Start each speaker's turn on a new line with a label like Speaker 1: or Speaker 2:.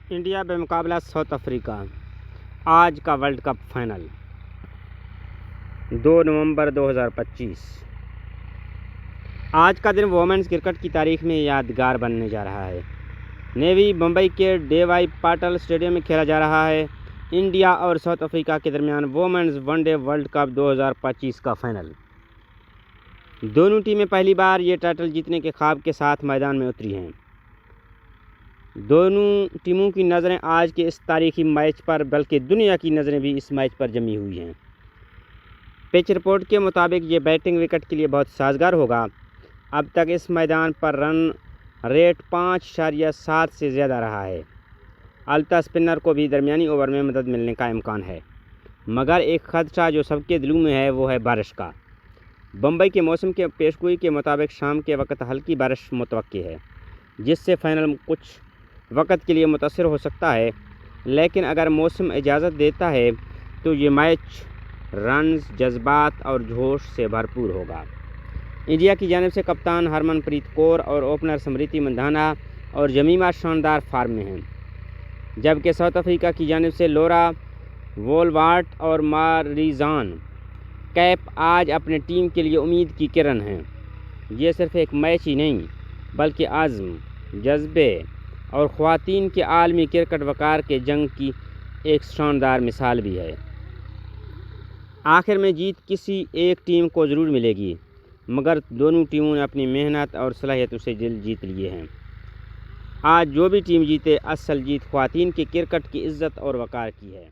Speaker 1: India بمقابلہ South Africa آج کا world cup final 2 نومبر 2025۔ آج کا دن وومنز کرکٹ کی تاریخ میں یادگار بننے جا رہا ہے۔ نیوی ممبئی کے ڈی وائی پاٹل اسٹیڈیم میں کھیلا جا رہا ہے انڈیا اور ساؤتھ افریقہ کے درمیان women's one day world cup 2025 کا فائنل۔ دونوں ٹیمیں پہلی بار یہ ٹائٹل جیتنے کے خواب کے ساتھ میدان میں اتری ہیں۔ دونوں ٹیموں کی نظریں آج کے اس تاریخی میچ پر بلکہ دنیا کی نظریں بھی اس میچ پر جمی ہوئی ہیں۔ پچ رپورٹ کے مطابق یہ بیٹنگ وکٹ کے لیے بہت سازگار ہوگا۔ اب تک اس میدان پر رن ریٹ 5.7 سے زیادہ رہا ہے۔ البتہ اسپنر کو بھی درمیانی اوور میں مدد ملنے کا امکان ہے، مگر ایک خدشہ جو سب کے دلوں میں ہے وہ ہے بارش کا۔ بمبئی کے موسم کے پیشگوئی کے مطابق شام کے وقت ہلکی بارش متوقع ہے، جس سے فائنل کچھ وقت کے لیے متاثر ہو سکتا ہے، لیکن اگر موسم اجازت دیتا ہے تو یہ میچ رنز، جذبات اور جوش سے بھرپور ہوگا۔ انڈیا کی جانب سے کپتان ہرمن پریت کور اور اوپنر سمرتی مندھانا اور جمیمہ شاندار فارم میں ہیں، جبکہ ساؤتھ افریقہ کی جانب سے لورا وولوارٹ اور ماریزان کیپ آج اپنے ٹیم کے لیے امید کی کرن ہیں۔ یہ صرف ایک میچ ہی نہیں بلکہ عزم، جذبے اور خواتین کے عالمی کرکٹ وقار کے جنگ کی ایک شاندار مثال بھی ہے۔ آخر میں جیت کسی ایک ٹیم کو ضرور ملے گی، مگر دونوں ٹیموں نے اپنی محنت اور صلاحیتوں سے دل جیت لیے ہیں۔ آج جو بھی ٹیم جیتے، اصل جیت خواتین کے کرکٹ کی عزت اور وقار کی ہے۔